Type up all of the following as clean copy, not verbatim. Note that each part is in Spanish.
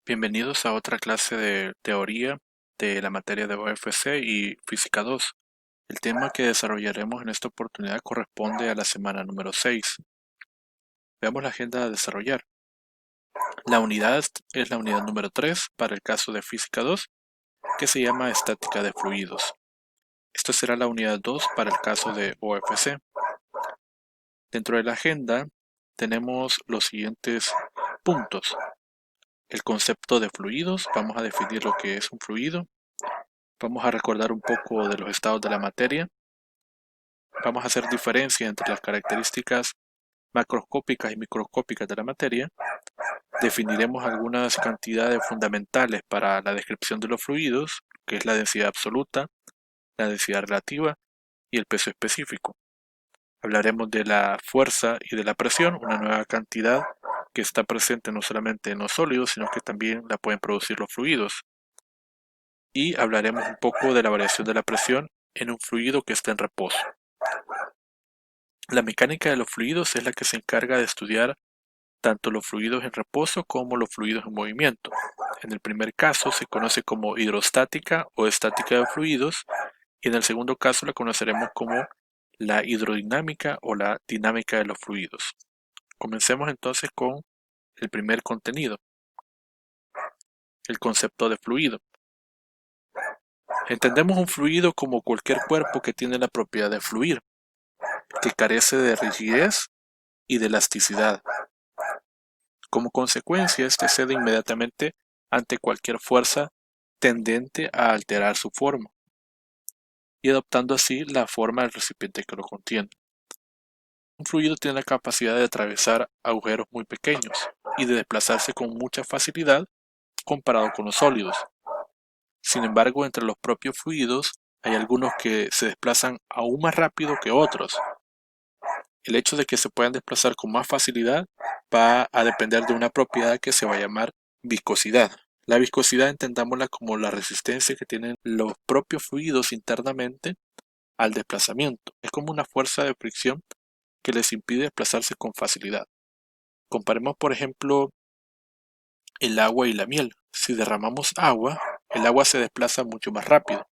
Bienvenidos a otra clase de teoría de la materia de OFC y Física 2. El tema que desarrollaremos en esta oportunidad corresponde a la semana número 6. Veamos la agenda a desarrollar. La unidad es la unidad número 3 para el caso de Física 2, que se llama Estática de Fluidos. Esto será la unidad 2 para el caso de OFC. Dentro de la agenda tenemos los siguientes puntos. El concepto de fluidos, vamos a definir lo que es un fluido. Vamos a recordar un poco de los estados de la materia. Vamos a hacer diferencia entre las características macroscópicas y microscópicas de la materia. Definiremos algunas cantidades fundamentales para la descripción de los fluidos, que es la densidad absoluta, la densidad relativa y el peso específico. Hablaremos de la fuerza y de la presión, una nueva cantidad que está presente no solamente en los sólidos, sino que también la pueden producir los fluidos. Y hablaremos un poco de la variación de la presión en un fluido que está en reposo. La mecánica de los fluidos es la que se encarga de estudiar tanto los fluidos en reposo como los fluidos en movimiento. En el primer caso se conoce como hidrostática o estática de fluidos y en el segundo caso la conoceremos como la hidrodinámica o la dinámica de los fluidos. Comencemos entonces con el primer contenido, el concepto de fluido. Entendemos un fluido como cualquier cuerpo que tiene la propiedad de fluir, que carece de rigidez y de elasticidad. Como consecuencia, este cede inmediatamente ante cualquier fuerza tendente a alterar su forma, y adoptando así la forma del recipiente que lo contiene. Un fluido tiene la capacidad de atravesar agujeros muy pequeños y de desplazarse con mucha facilidad comparado con los sólidos. Sin embargo, entre los propios fluidos hay algunos que se desplazan aún más rápido que otros. El hecho de que se puedan desplazar con más facilidad va a depender de una propiedad que se va a llamar viscosidad. La viscosidad entendámosla como la resistencia que tienen los propios fluidos internamente al desplazamiento. Es como una fuerza de fricción que les impide desplazarse con facilidad. Comparemos, por ejemplo, el agua y la miel. Si derramamos agua, el agua se desplaza mucho más rápido.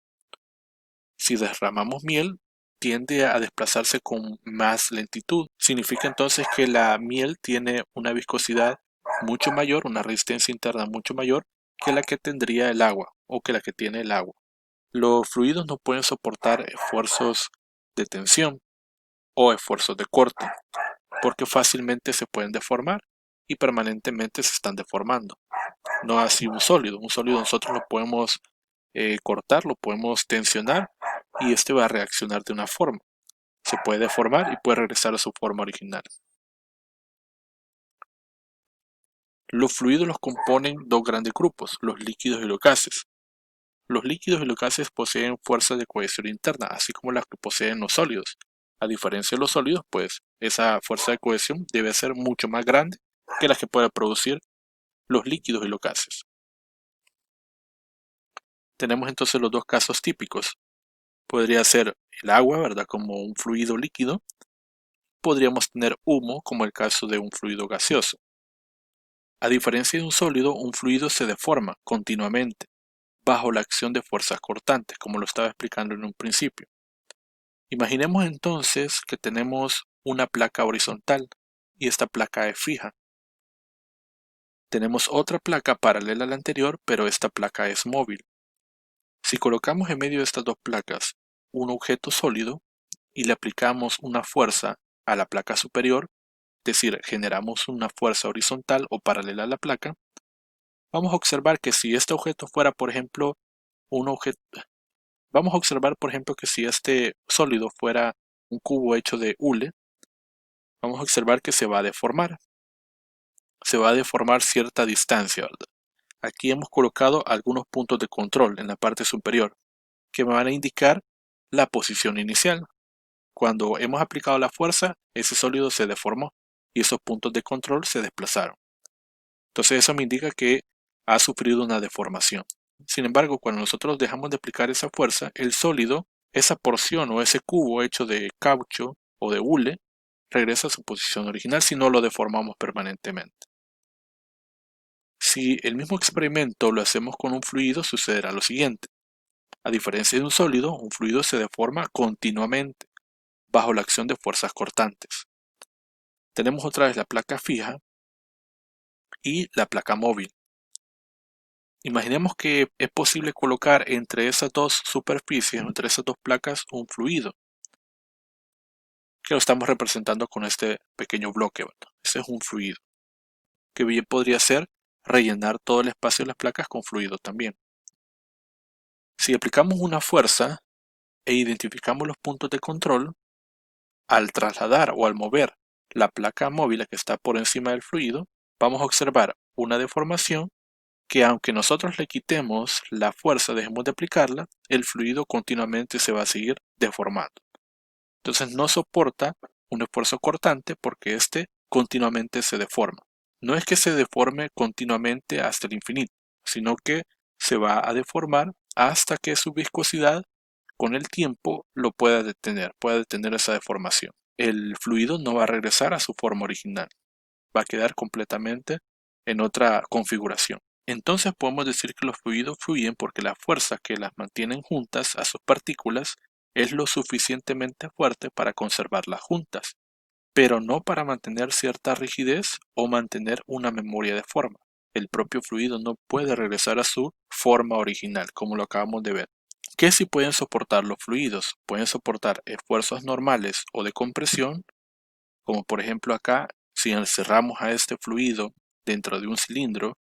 Si derramamos miel, tiende a desplazarse con más lentitud. Significa entonces que la miel tiene una viscosidad mucho mayor, una resistencia interna mucho mayor que la que tendría el agua o que la que tiene el agua. Los fluidos no pueden soportar esfuerzos de tensión o esfuerzos de corte porque fácilmente se pueden deformar y permanentemente se están deformando. No así un sólido. Un sólido nosotros lo podemos cortar, lo podemos tensionar y este va a reaccionar de una forma. Se puede deformar y puede regresar a su forma original. Los fluidos los componen dos grandes grupos, los líquidos y los gases. Los líquidos y los gases poseen fuerzas de cohesión interna, así como las que poseen los sólidos. A diferencia de los sólidos, pues esa fuerza de cohesión debe ser mucho más grande que las que pueden producir los líquidos y los gases. Tenemos entonces los dos casos típicos. Podría ser el agua, ¿verdad? Como un fluido líquido. Podríamos tener humo como el caso de un fluido gaseoso. A diferencia de un sólido, un fluido se deforma continuamente bajo la acción de fuerzas cortantes, como lo estaba explicando en un principio. Imaginemos entonces que tenemos una placa horizontal y esta placa es fija. Tenemos otra placa paralela a la anterior, pero esta placa es móvil. Si colocamos en medio de estas dos placas un objeto sólido y le aplicamos una fuerza a la placa superior, es decir, generamos una fuerza horizontal o paralela a la placa, vamos a observar que si este objeto fuera, por ejemplo, vamos a observar, por ejemplo, que si este sólido fuera un cubo hecho de hule, vamos a observar que se va a deformar. Se va a deformar cierta distancia, ¿verdad? Aquí hemos colocado algunos puntos de control en la parte superior que me van a indicar la posición inicial. Cuando hemos aplicado la fuerza, ese sólido se deformó y esos puntos de control se desplazaron. Entonces eso me indica que ha sufrido una deformación. Sin embargo, cuando nosotros dejamos de aplicar esa fuerza, el sólido, esa porción o ese cubo hecho de caucho o de hule, regresa a su posición original si no lo deformamos permanentemente. Si el mismo experimento lo hacemos con un fluido, sucederá lo siguiente. A diferencia de un fluido se deforma continuamente bajo la acción de fuerzas cortantes. Tenemos otra vez la placa fija y la placa móvil. Imaginemos que es posible colocar entre esas dos superficies, entre esas dos placas, un fluido, que lo estamos representando con este pequeño bloque, ¿verdad? Ese es un fluido, que bien podría ser rellenar todo el espacio de las placas con fluido también. Si aplicamos una fuerza e identificamos los puntos de control, al trasladar o al mover la placa móvil que está por encima del fluido, vamos a observar una deformación que, aunque nosotros le quitemos la fuerza, dejemos de aplicarla, el fluido continuamente se va a seguir deformando. Entonces no soporta un esfuerzo cortante porque éste continuamente se deforma. No es que se deforme continuamente hasta el infinito, sino que se va a deformar hasta que su viscosidad con el tiempo lo pueda detener esa deformación. El fluido no va a regresar a su forma original, va a quedar completamente en otra configuración. Entonces podemos decir que los fluidos fluyen porque la fuerza que las mantienen juntas a sus partículas es lo suficientemente fuerte para conservarlas juntas, pero no para mantener cierta rigidez o mantener una memoria de forma. El propio fluido no puede regresar a su forma original, como lo acabamos de ver. ¿Qué sí pueden soportar los fluidos? Pueden soportar esfuerzos normales o de compresión, como por ejemplo acá, si encerramos a este fluido dentro de un cilindro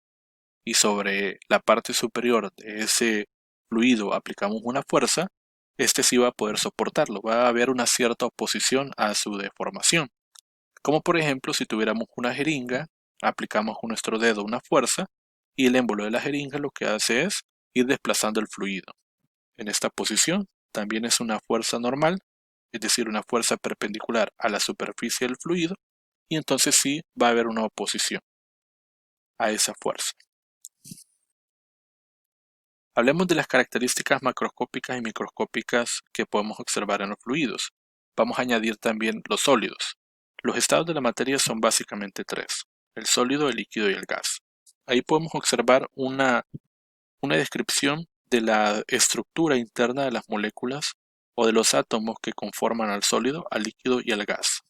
y sobre la parte superior de ese fluido aplicamos una fuerza, este sí va a poder soportarlo, va a haber una cierta oposición a su deformación. Como por ejemplo si tuviéramos una jeringa, aplicamos con nuestro dedo una fuerza y el émbolo de la jeringa lo que hace es ir desplazando el fluido. En esta posición también es una fuerza normal, es decir, una fuerza perpendicular a la superficie del fluido, y entonces sí va a haber una oposición a esa fuerza. Hablemos de las características macroscópicas y microscópicas que podemos observar en los fluidos. Vamos a añadir también los sólidos. Los estados de la materia son básicamente tres: el sólido, el líquido y el gas. Ahí podemos observar una descripción de la estructura interna de las moléculas o de los átomos que conforman al sólido, al líquido y al gas.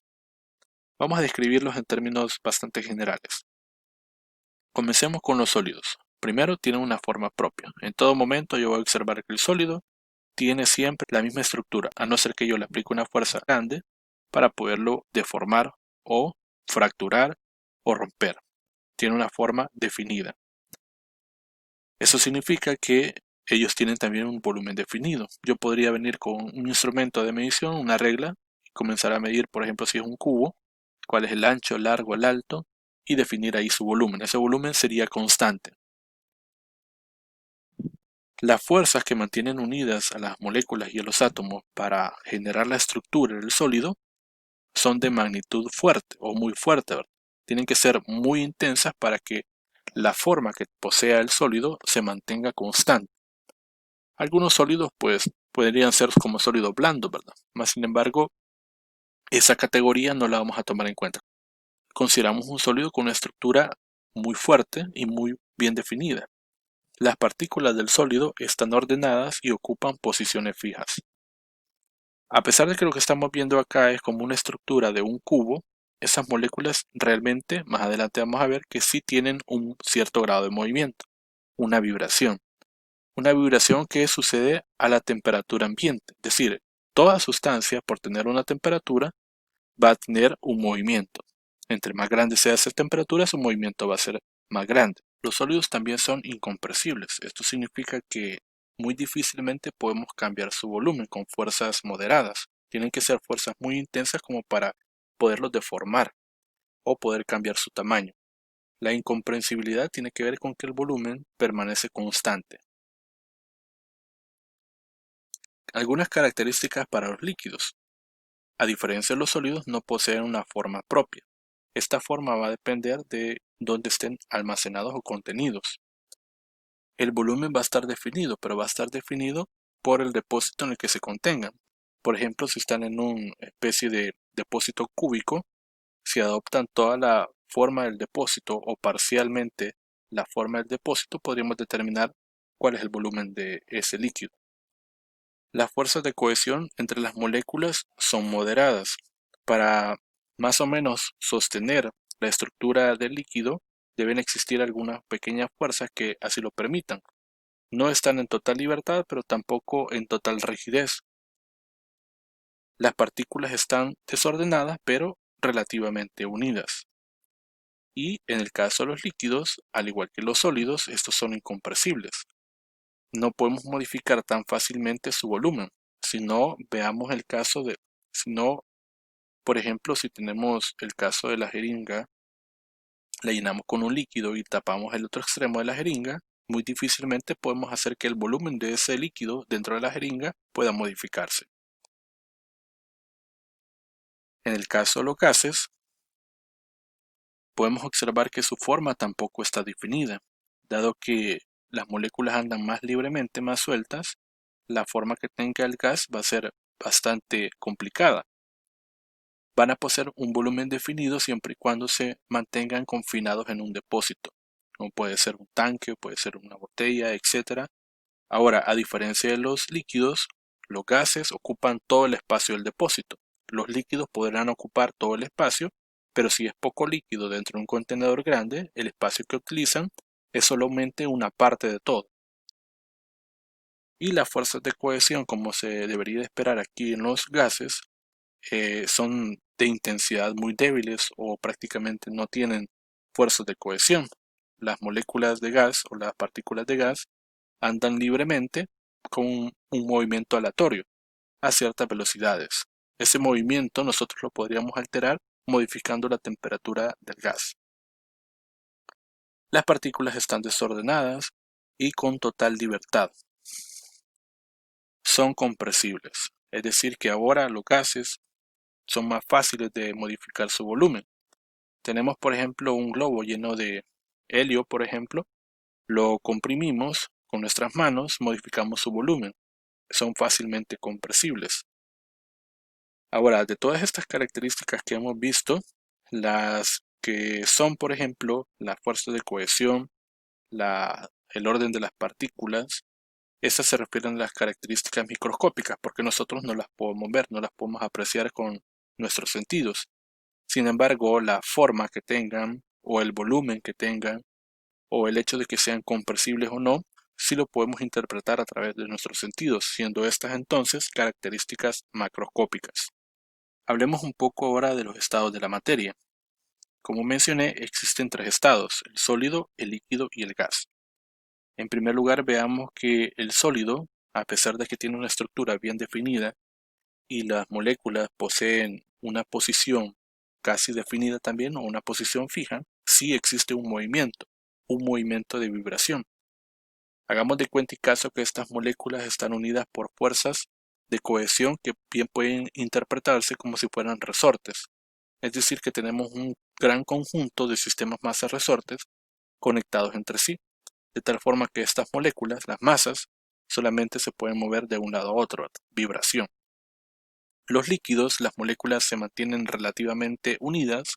Vamos a describirlos en términos bastante generales. Comencemos con los sólidos. Primero, tienen una forma propia. En todo momento yo voy a observar que el sólido tiene siempre la misma estructura, a no ser que yo le aplique una fuerza grande para poderlo deformar o fracturar o romper. Tiene una forma definida. Eso significa que ellos tienen también un volumen definido. Yo podría venir con un instrumento de medición, una regla, y comenzar a medir, por ejemplo, si es un cubo, cuál es el ancho, el largo, el alto, y definir ahí su volumen. Ese volumen sería constante. Las fuerzas que mantienen unidas a las moléculas y a los átomos para generar la estructura del sólido son de magnitud fuerte o muy fuerte, ¿verdad? Tienen que ser muy intensas para que la forma que posea el sólido se mantenga constante. Algunos sólidos pues podrían ser como sólido blando, ¿verdad? Más sin embargo, esa categoría no la vamos a tomar en cuenta. Consideramos un sólido con una estructura muy fuerte y muy bien definida. Las partículas del sólido están ordenadas y ocupan posiciones fijas. A pesar de que lo que estamos viendo acá es como una estructura de un cubo, esas moléculas realmente, más adelante vamos a ver que sí tienen un cierto grado de movimiento, una vibración. Una vibración que sucede a la temperatura ambiente, es decir, toda sustancia por tener una temperatura va a tener un movimiento. Entre más grande sea esa temperatura, su movimiento va a ser más grande. Los sólidos también son incompresibles. Esto significa que muy difícilmente podemos cambiar su volumen con fuerzas moderadas. Tienen que ser fuerzas muy intensas como para poderlos deformar o poder cambiar su tamaño. La incomprensibilidad tiene que ver con que el volumen permanece constante. Algunas características para los líquidos. A diferencia de los sólidos, no poseen una forma propia. Esta forma va a depender de dónde estén almacenados o contenidos. El volumen va a estar definido, pero va a estar definido por el depósito en el que se contengan. Por ejemplo, si están en una especie de depósito cúbico, si adoptan toda la forma del depósito o parcialmente la forma del depósito, podríamos determinar cuál es el volumen de ese líquido. Las fuerzas de cohesión entre las moléculas son moderadas. Para más o menos sostener la estructura del líquido, deben existir algunas pequeñas fuerzas que así lo permitan. No están en total libertad, pero tampoco en total rigidez. Las partículas están desordenadas, pero relativamente unidas. Y en el caso de los líquidos, al igual que los sólidos, estos son incompresibles. No podemos modificar tan fácilmente su volumen. Si no, veamos el caso de, si no, por ejemplo, si tenemos el caso de la jeringa, la llenamos con un líquido y tapamos el otro extremo de la jeringa, muy difícilmente podemos hacer que el volumen de ese líquido dentro de la jeringa pueda modificarse. En el caso de los gases, podemos observar que su forma tampoco está definida, dado que las moléculas andan más libremente, más sueltas, la forma que tenga el gas va a ser bastante complicada. Van a poseer un volumen definido siempre y cuando se mantengan confinados en un depósito, como puede ser un tanque, puede ser una botella, etc. Ahora, a diferencia de los líquidos, los gases ocupan todo el espacio del depósito. Los líquidos podrán ocupar todo el espacio, pero si es poco líquido dentro de un contenedor grande, el espacio que utilizan es solamente una parte de todo. Y las fuerzas de cohesión, como se debería esperar aquí en los gases, son de intensidad muy débiles o prácticamente no tienen fuerzas de cohesión. Las moléculas de gas o las partículas de gas andan libremente con un movimiento aleatorio a ciertas velocidades. Ese movimiento nosotros lo podríamos alterar modificando la temperatura del gas. Las partículas están desordenadas y con total libertad. Son compresibles, es decir que ahora los gases son más fáciles de modificar su volumen. Tenemos por ejemplo un globo lleno de helio, por ejemplo, lo comprimimos con nuestras manos, modificamos su volumen. Son fácilmente compresibles. Ahora, de todas estas características que hemos visto, las que son, por ejemplo, la fuerza de cohesión, el orden de las partículas, esas se refieren a las características microscópicas, porque nosotros no las podemos ver, no las podemos apreciar con nuestros sentidos. Sin embargo, la forma que tengan, o el volumen que tengan, o el hecho de que sean compresibles o no, sí lo podemos interpretar a través de nuestros sentidos, siendo estas entonces características macroscópicas. Hablemos un poco ahora de los estados de la materia. Como mencioné, existen tres estados: el sólido, el líquido y el gas. En primer lugar, veamos que el sólido, a pesar de que tiene una estructura bien definida y las moléculas poseen una posición casi definida también o una posición fija, sí existe un movimiento de vibración. Hagamos de cuenta y caso que estas moléculas están unidas por fuerzas de cohesión que bien pueden interpretarse como si fueran resortes. Es decir, que tenemos un gran conjunto de sistemas masa-resortes conectados entre sí, de tal forma que estas moléculas, las masas, solamente se pueden mover de un lado a otro, vibración. Los líquidos, las moléculas se mantienen relativamente unidas,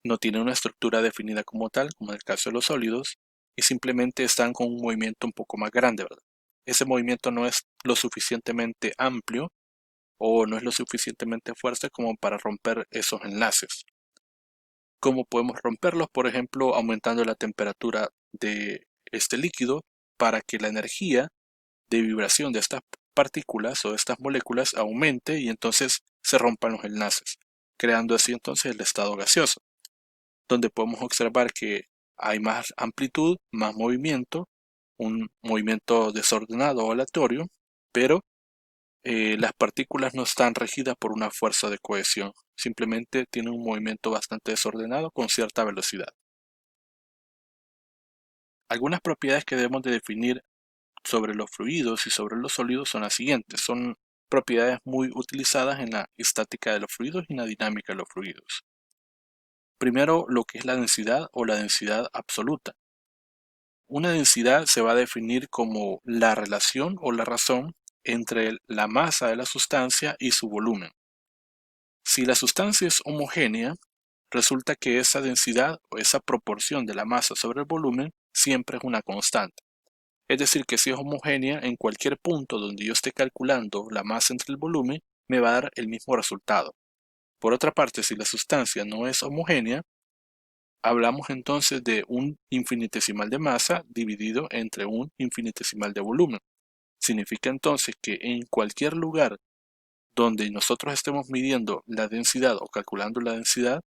no tienen una estructura definida como tal, como en el caso de los sólidos, y simplemente están con un movimiento un poco más grande, ¿verdad? Ese movimiento no es lo suficientemente amplio o no es lo suficientemente fuerte como para romper esos enlaces. ¿Cómo podemos romperlos? Por ejemplo, aumentando la temperatura de este líquido para que la energía de vibración de estas partículas o de estas moléculas aumente y entonces se rompan los enlaces, creando así entonces el estado gaseoso, donde podemos observar que hay más amplitud, más movimiento, un movimiento desordenado o aleatorio, pero las partículas no están regidas por una fuerza de cohesión, simplemente tienen un movimiento bastante desordenado con cierta velocidad. Algunas propiedades que debemos de definir sobre los fluidos y sobre los sólidos son las siguientes. Son propiedades muy utilizadas en la estática de los fluidos y en la dinámica de los fluidos. Primero, lo que es la densidad o la densidad absoluta. Una densidad se va a definir como la relación o la razón entre la masa de la sustancia y su volumen. Si la sustancia es homogénea, resulta que esa densidad o esa proporción de la masa sobre el volumen siempre es una constante. Es decir, que si es homogénea, en cualquier punto donde yo esté calculando la masa entre el volumen, me va a dar el mismo resultado. Por otra parte, si la sustancia no es homogénea, hablamos entonces de un infinitesimal de masa dividido entre un infinitesimal de volumen. Significa entonces que en cualquier lugar donde nosotros estemos midiendo la densidad o calculando la densidad,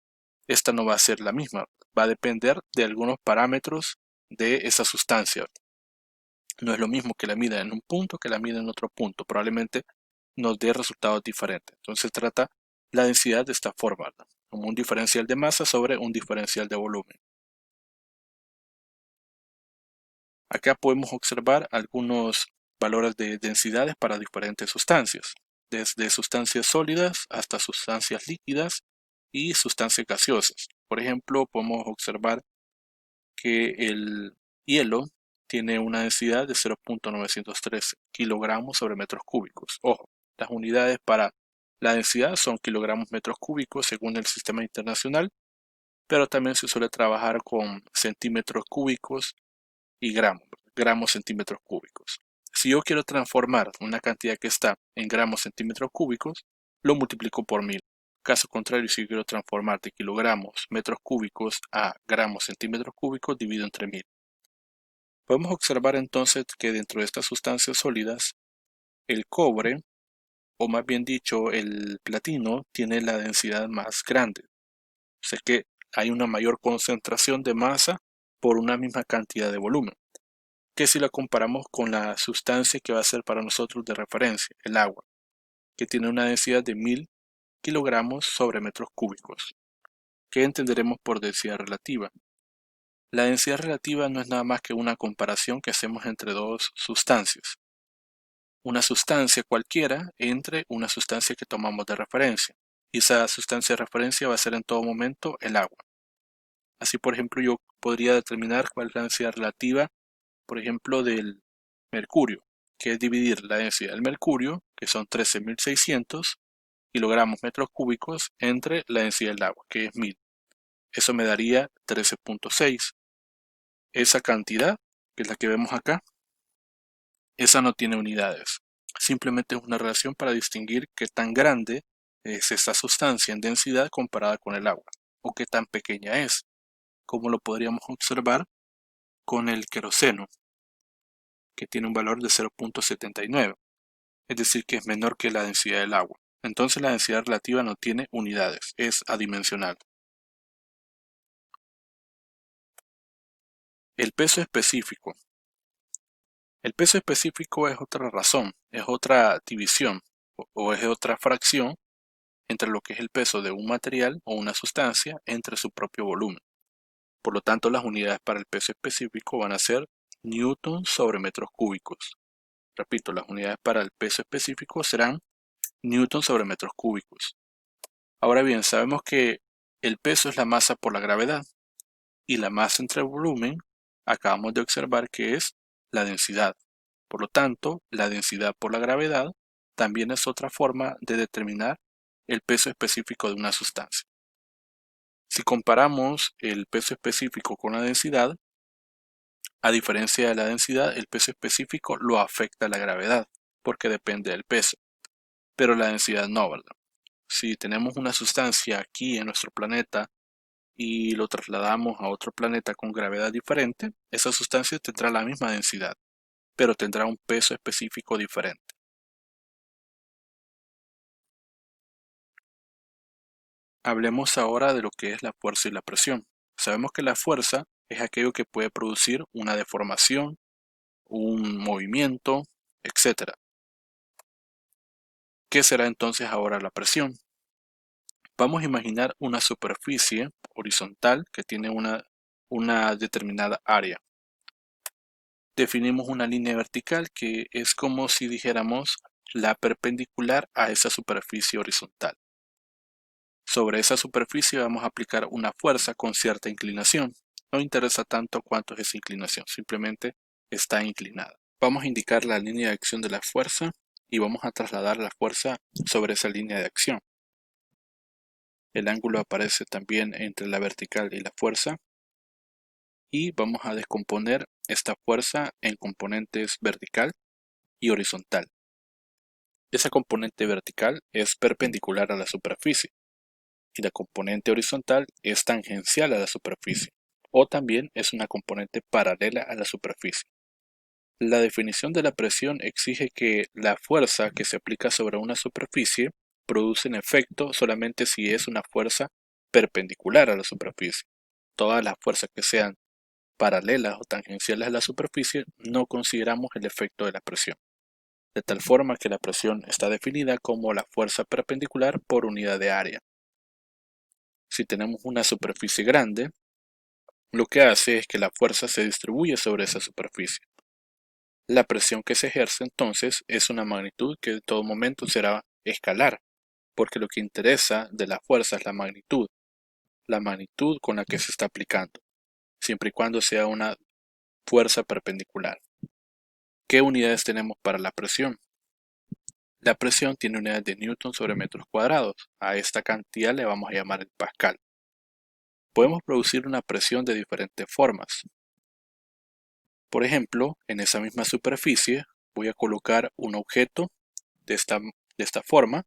esta no va a ser la misma, va a depender de algunos parámetros de esa sustancia. No es lo mismo que la mida en un punto que la mida en otro punto, probablemente nos dé resultados diferentes. Entonces trata la densidad de esta forma, ¿verdad? Como un diferencial de masa sobre un diferencial de volumen. Acá podemos observar algunos valores de densidades para diferentes sustancias, desde sustancias sólidas hasta sustancias líquidas y sustancias gaseosas. Por ejemplo, podemos observar que el hielo tiene una densidad de 0.913 kilogramos sobre metros cúbicos. Ojo, las unidades para la densidad son kilogramos metros cúbicos según el sistema internacional, pero también se suele trabajar con centímetros cúbicos y gramos centímetros cúbicos. Si yo quiero transformar una cantidad que está en gramos centímetros cúbicos, lo multiplico por 1000. Caso contrario, si yo quiero transformar de kilogramos metros cúbicos a gramos centímetros cúbicos, divido entre 1000. Podemos observar entonces que dentro de estas sustancias sólidas, el cobre, o más bien dicho, el platino, tiene la densidad más grande. O sea que hay una mayor concentración de masa por una misma cantidad de volumen, que si la comparamos con la sustancia que va a ser para nosotros de referencia, el agua, que tiene una densidad de 1000 kilogramos sobre metros cúbicos, que entenderemos por densidad relativa. La densidad relativa no es nada más que una comparación que hacemos entre dos sustancias. Una sustancia cualquiera entre una sustancia que tomamos de referencia. Y esa sustancia de referencia va a ser en todo momento el agua. Así, por ejemplo, yo podría determinar cuál es la densidad relativa, por ejemplo, del mercurio, que es dividir la densidad del mercurio, que son 13.600 kilogramos metros cúbicos, entre la densidad del agua, que es 1000. Eso me daría 13.6. Esa cantidad, que es la que vemos acá, esa no tiene unidades. Simplemente es una relación para distinguir qué tan grande es esta sustancia en densidad comparada con el agua, o qué tan pequeña es, como lo podríamos observar con el queroseno, que tiene un valor de 0.79, es decir, que es menor que la densidad del agua. Entonces la densidad relativa no tiene unidades, es adimensional. El peso específico. El peso específico es otra razón, es otra división o es otra fracción entre lo que es el peso de un material o una sustancia entre su propio volumen. Por lo tanto, las unidades para el peso específico van a ser newton sobre metros cúbicos. Repito, las unidades para el peso específico serán newton sobre metros cúbicos. Ahora bien, sabemos que el peso es la masa por la gravedad y la masa entre el volumen acabamos de observar que es la densidad. Por lo tanto, la densidad por la gravedad también es otra forma de determinar el peso específico de una sustancia. Si comparamos el peso específico con la densidad, a diferencia de la densidad, el peso específico lo afecta la gravedad, porque depende del peso, pero la densidad no, ¿verdad? Si tenemos una sustancia aquí en nuestro planeta y lo trasladamos a otro planeta con gravedad diferente, esa sustancia tendrá la misma densidad, pero tendrá un peso específico diferente. Hablemos ahora de lo que es la fuerza y la presión. Sabemos que la fuerza es aquello que puede producir una deformación, un movimiento, etc. ¿Qué será entonces ahora la presión? Vamos a imaginar una superficie horizontal que tiene una determinada área. Definimos una línea vertical que es como si dijéramos la perpendicular a esa superficie horizontal. Sobre esa superficie vamos a aplicar una fuerza con cierta inclinación. No interesa tanto cuánto es esa inclinación, simplemente está inclinada. Vamos a indicar la línea de acción de la fuerza y vamos a trasladar la fuerza sobre esa línea de acción. El ángulo aparece también entre la vertical y la fuerza. Y vamos a descomponer esta fuerza en componentes vertical y horizontal. Esa componente vertical es perpendicular a la superficie y la componente horizontal es tangencial a la superficie, o también es una componente paralela a la superficie. La definición de la presión exige que la fuerza que se aplica sobre una superficie produce un efecto solamente si es una fuerza perpendicular a la superficie. Todas las fuerzas que sean paralelas o tangenciales a la superficie no consideramos el efecto de la presión, de tal forma que la presión está definida como la fuerza perpendicular por unidad de área. Si tenemos una superficie grande, lo que hace es que la fuerza se distribuye sobre esa superficie. La presión que se ejerce entonces es una magnitud que en todo momento será escalar, porque lo que interesa de la fuerza es la magnitud con la que se está aplicando, siempre y cuando sea una fuerza perpendicular. ¿Qué unidades tenemos para la presión? La presión tiene unidades de newton sobre metros cuadrados. A esta cantidad le vamos a llamar el pascal. Podemos producir una presión de diferentes formas. Por ejemplo, en esa misma superficie voy a colocar un objeto de esta forma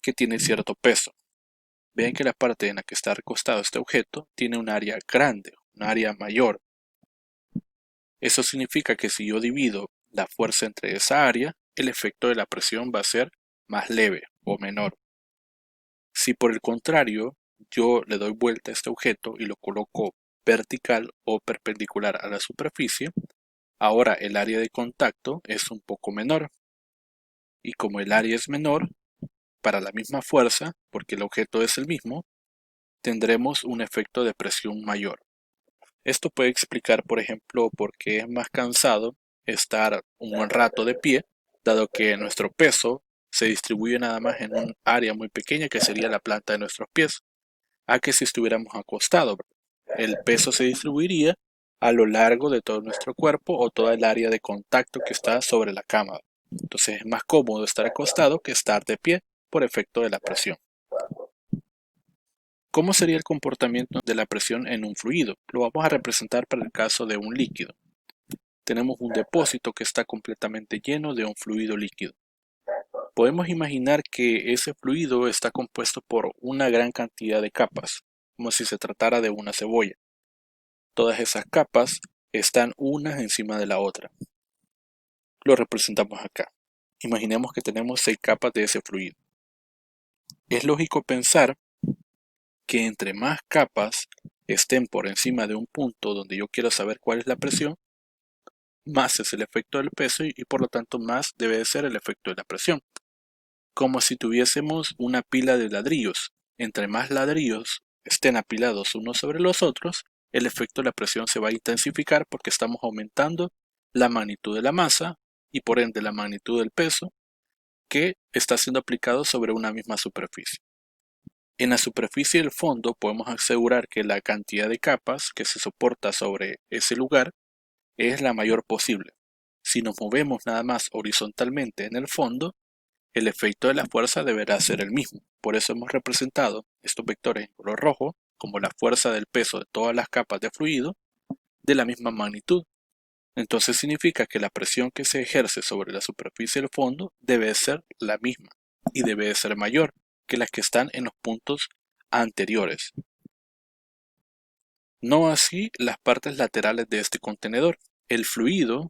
que tiene cierto peso. Vean que la parte en la que está recostado este objeto tiene un área grande, un área mayor. Eso significa que si yo divido la fuerza entre esa área, el efecto de la presión va a ser más leve o menor. Si por el contrario yo le doy vuelta a este objeto y lo coloco vertical o perpendicular a la superficie, ahora el área de contacto es un poco menor. Y como el área es menor, para la misma fuerza, porque el objeto es el mismo, tendremos un efecto de presión mayor. Esto puede explicar, por ejemplo, por qué es más cansado estar un buen rato de pie, dado que nuestro peso se distribuye nada más en un área muy pequeña que sería la planta de nuestros pies, a que si estuviéramos acostados. El peso se distribuiría a lo largo de todo nuestro cuerpo o toda el área de contacto que está sobre la cama. Entonces es más cómodo estar acostado que estar de pie por efecto de la presión. ¿Cómo sería el comportamiento de la presión en un fluido? Lo vamos a representar para el caso de un líquido. Tenemos un depósito que está completamente lleno de un fluido líquido. Podemos imaginar que ese fluido está compuesto por una gran cantidad de capas, como si se tratara de una cebolla. Todas esas capas están unas encima de la otra. Lo representamos acá. Imaginemos que tenemos 6 capas de ese fluido. Es lógico pensar que entre más capas estén por encima de un punto donde yo quiero saber cuál es la presión, más es el efecto del peso y por lo tanto más debe de ser el efecto de la presión. Como si tuviésemos una pila de ladrillos. Entre más ladrillos estén apilados unos sobre los otros, el efecto de la presión se va a intensificar porque estamos aumentando la magnitud de la masa y por ende la magnitud del peso que está siendo aplicado sobre una misma superficie. En la superficie del fondo podemos asegurar que la cantidad de capas que se soporta sobre ese lugar es la mayor posible. Si nos movemos nada más horizontalmente en el fondo, el efecto de la fuerza deberá ser el mismo. Por eso hemos representado estos vectores en color rojo como la fuerza del peso de todas las capas de fluido de la misma magnitud. Entonces significa que la presión que se ejerce sobre la superficie del fondo debe ser la misma y debe ser mayor que las que están en los puntos anteriores. No así las partes laterales de este contenedor. El fluido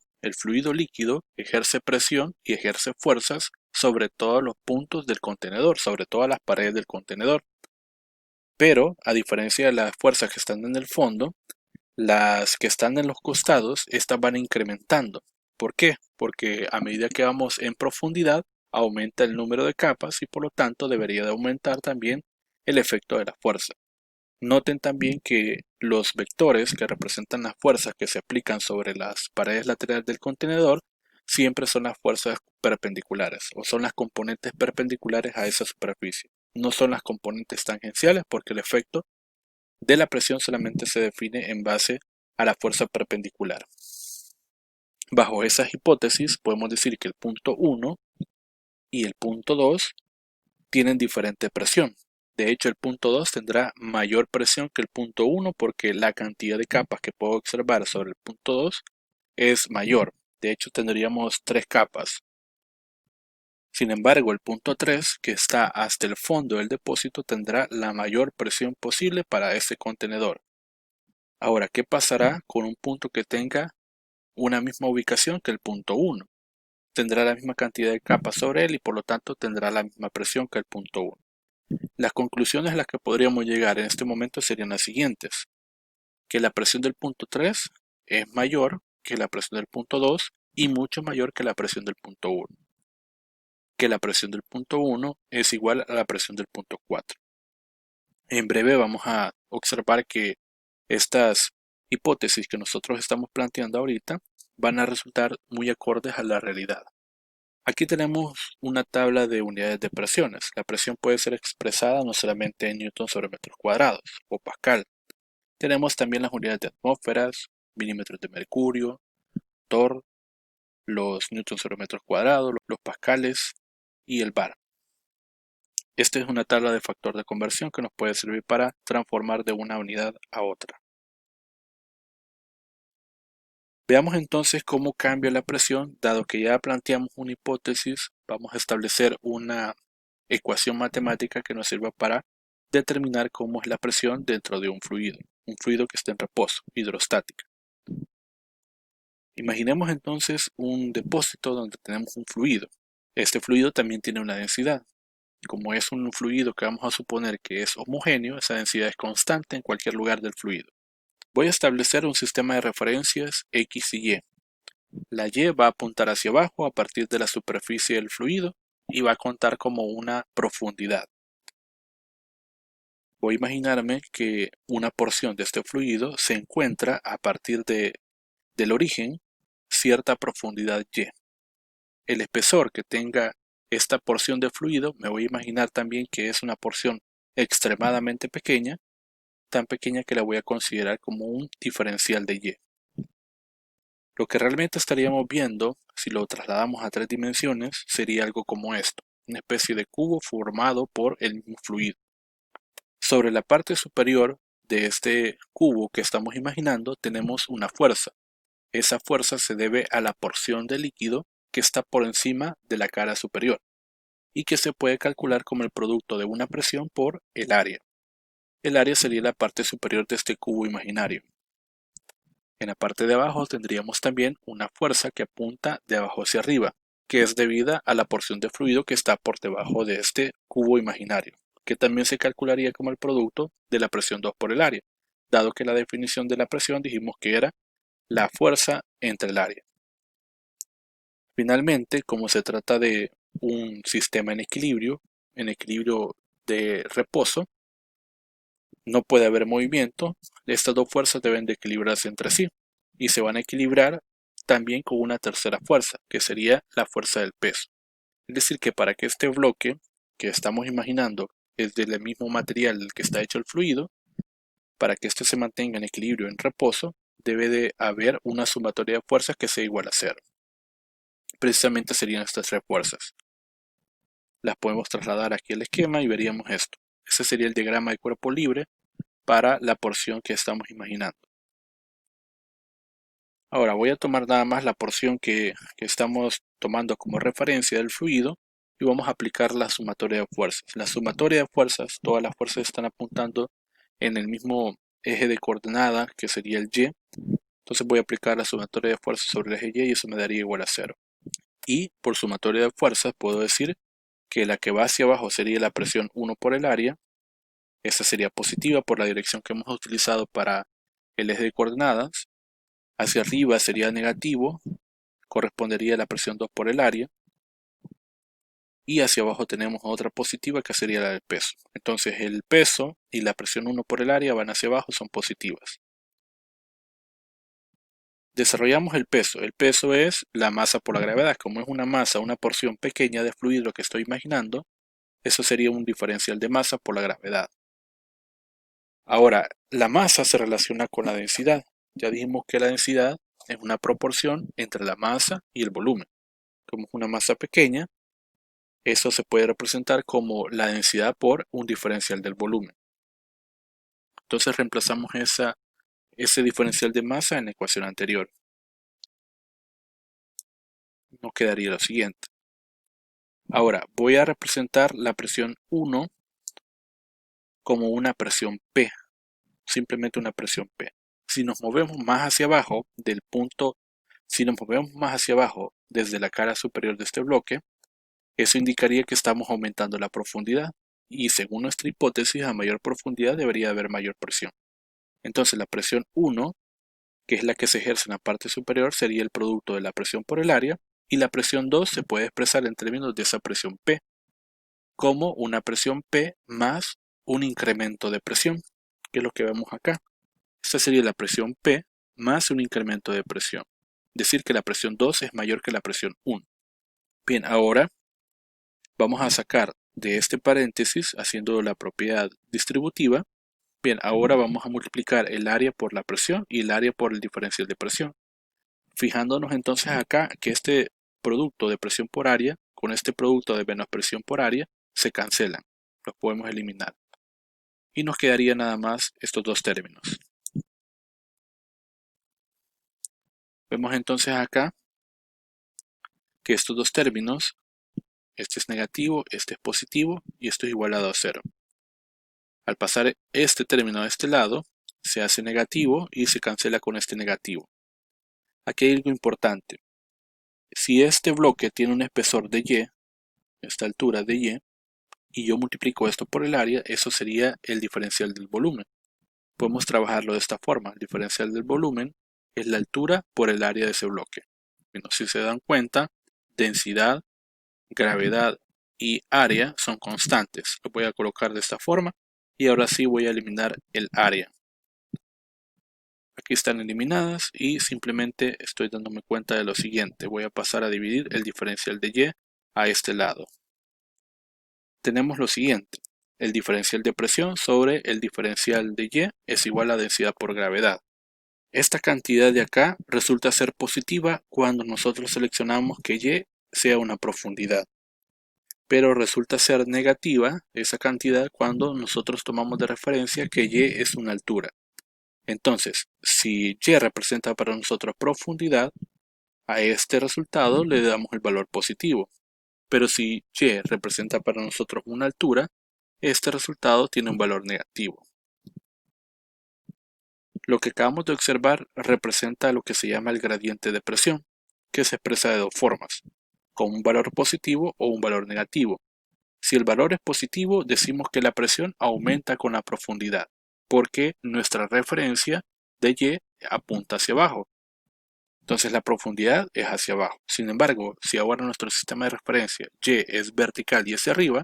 líquido ejerce presión y ejerce fuerzas sobre todos los puntos del contenedor, sobre todas las paredes del contenedor. Pero, a diferencia de las fuerzas que están en el fondo, las que están en los costados, estas van incrementando. ¿Por qué? Porque a medida que vamos en profundidad, aumenta el número de capas y por lo tanto debería de aumentar también el efecto de la fuerza. Noten también que los vectores que representan las fuerzas que se aplican sobre las paredes laterales del contenedor siempre son las fuerzas perpendiculares o son las componentes perpendiculares a esa superficie. No son las componentes tangenciales porque el efecto de la presión solamente se define en base a la fuerza perpendicular. Bajo esas hipótesis podemos decir que el punto 1 y el punto 2 tienen diferente presión. De hecho, el punto 2 tendrá mayor presión que el punto 1 porque la cantidad de capas que puedo observar sobre el punto 2 es mayor. De hecho, tendríamos 3 capas. Sin embargo, el punto 3, que está hasta el fondo del depósito, tendrá la mayor presión posible para este contenedor. Ahora, ¿qué pasará con un punto que tenga una misma ubicación que el punto 1? Tendrá la misma cantidad de capas sobre él y por lo tanto tendrá la misma presión que el punto 1. Las conclusiones a las que podríamos llegar en este momento serían las siguientes: que la presión del punto 3 es mayor que la presión del punto 2 y mucho mayor que la presión del punto 1. Que la presión del punto 1 es igual a la presión del punto 4. En breve vamos a observar que estas hipótesis que nosotros estamos planteando ahorita van a resultar muy acordes a la realidad. Aquí tenemos una tabla de unidades de presiones. La presión puede ser expresada no solamente en newton sobre metros cuadrados o pascal. Tenemos también las unidades de atmósferas, milímetros de mercurio, torr, los newtons sobre metros cuadrados, los pascales y el bar. Esta es una tabla de factor de conversión que nos puede servir para transformar de una unidad a otra. Veamos entonces cómo cambia la presión. Dado que ya planteamos una hipótesis, vamos a establecer una ecuación matemática que nos sirva para determinar cómo es la presión dentro de un fluido que esté en reposo, hidrostática. Imaginemos entonces un depósito donde tenemos un fluido. Este fluido también tiene una densidad. Como es un fluido que vamos a suponer que es homogéneo, esa densidad es constante en cualquier lugar del fluido. Voy a establecer un sistema de referencias X y Y. La Y va a apuntar hacia abajo a partir de la superficie del fluido y va a contar como una profundidad. Voy a imaginarme que una porción de este fluido se encuentra a partir del origen cierta profundidad Y. El espesor que tenga esta porción de fluido, me voy a imaginar también que es una porción extremadamente pequeña, tan pequeña que la voy a considerar como un diferencial de Y. Lo que realmente estaríamos viendo, si lo trasladamos a 3 dimensiones, sería algo como esto, una especie de cubo formado por el mismo fluido. Sobre la parte superior de este cubo que estamos imaginando tenemos una fuerza. Esa fuerza se debe a la porción de líquido que está por encima de la cara superior y que se puede calcular como el producto de una presión por el área. El área sería la parte superior de este cubo imaginario. En la parte de abajo tendríamos también una fuerza que apunta de abajo hacia arriba, que es debida a la porción de fluido que está por debajo de este cubo imaginario, que también se calcularía como el producto de la presión 2 por el área, dado que la definición de la presión dijimos que era la fuerza entre el área. Finalmente, como se trata de un sistema en equilibrio de reposo, no puede haber movimiento, estas dos fuerzas deben de equilibrarse entre sí y se van a equilibrar también con una tercera fuerza, que sería la fuerza del peso. Es decir, que para que este bloque que estamos imaginando es del mismo material del que está hecho el fluido, para que este se mantenga en equilibrio en reposo, debe de haber una sumatoria de fuerzas que sea igual a cero. Precisamente serían estas tres fuerzas. Las podemos trasladar aquí al esquema y veríamos esto. Ese sería el diagrama de cuerpo libre para la porción que estamos imaginando. Ahora voy a tomar nada más la porción que estamos tomando como referencia del fluido y vamos a aplicar la sumatoria de fuerzas. La sumatoria de fuerzas, todas las fuerzas están apuntando en el mismo eje de coordenada que sería el Y. Entonces voy a aplicar la sumatoria de fuerzas sobre el eje Y y eso me daría igual a 0. Y por sumatoria de fuerzas puedo decir que la que va hacia abajo sería la presión 1 por el área. Esta sería positiva por la dirección que hemos utilizado para el eje de coordenadas. Hacia arriba sería negativo, correspondería a la presión 2 por el área. Y hacia abajo tenemos otra positiva que sería la del peso. Entonces el peso y la presión 1 por el área van hacia abajo, son positivas. Desarrollamos el peso. El peso es la masa por la gravedad. Como es una masa, una porción pequeña de fluido que estoy imaginando, eso sería un diferencial de masa por la gravedad. Ahora, la masa se relaciona con la densidad. Ya dijimos que la densidad es una proporción entre la masa y el volumen. Como es una masa pequeña, Eso se puede representar como la densidad por un diferencial del volumen. Entonces reemplazamos ese diferencial de masa en la ecuación anterior. Nos quedaría lo siguiente. Ahora voy a representar la presión 1 como una presión P, simplemente una presión P. Si nos movemos más hacia abajo del punto, si nos movemos más hacia abajo desde la cara superior de este bloque, eso indicaría que estamos aumentando la profundidad y según nuestra hipótesis a mayor profundidad debería haber mayor presión. Entonces la presión 1, que es la que se ejerce en la parte superior, sería el producto de la presión por el área y la presión 2 se puede expresar en términos de esa presión P como una presión P más un incremento de presión, que es lo que vemos acá. Esta sería la presión P más un incremento de presión. Decir que la presión 2 es mayor que la presión 1. Bien, ahora vamos a sacar de este paréntesis, haciendo la propiedad distributiva. Bien, ahora vamos a multiplicar el área por la presión y el área por el diferencial de presión. Fijándonos entonces acá que este producto de presión por área con este producto de menos presión por área se cancelan. Los podemos eliminar. Y nos quedaría nada más estos dos términos. Vemos entonces acá que estos dos términos, este es negativo, este es positivo y esto es igualado a 0. Al pasar este término a este lado, se hace negativo y se cancela con este negativo. Aquí hay algo importante. Si este bloque tiene un espesor de Y, esta altura de y yo multiplico esto por el área, eso sería el diferencial del volumen. Podemos trabajarlo de esta forma. El diferencial del volumen es la altura por el área de ese bloque. Bueno, si se dan cuenta, densidad, gravedad y área son constantes. Lo voy a colocar de esta forma y ahora sí voy a eliminar el área. Aquí están eliminadas y simplemente estoy dándome cuenta de lo siguiente. Voy a pasar a dividir el diferencial de Y a este lado. Tenemos lo siguiente. El diferencial de presión sobre el diferencial de Y es igual a densidad por gravedad. Esta cantidad de acá resulta ser positiva cuando nosotros seleccionamos que Y sea una profundidad. Pero resulta ser negativa esa cantidad cuando nosotros tomamos de referencia que Y es una altura. Entonces, si Y representa para nosotros profundidad, a este resultado le damos el valor positivo. Pero si Y representa para nosotros una altura, este resultado tiene un valor negativo. Lo que acabamos de observar representa lo que se llama el gradiente de presión, que se expresa de dos formas, con un valor positivo o un valor negativo. Si el valor es positivo, decimos que la presión aumenta con la profundidad, porque nuestra referencia de Y apunta hacia abajo. Entonces la profundidad es hacia abajo. Sin embargo, si ahora nuestro sistema de referencia Y es vertical y hacia arriba,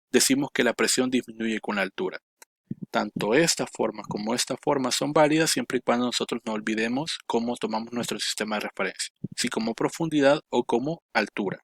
decimos que la presión disminuye con la altura. Tanto esta forma como esta forma son válidas siempre y cuando nosotros no olvidemos cómo tomamos nuestro sistema de referencia, si como profundidad o como altura.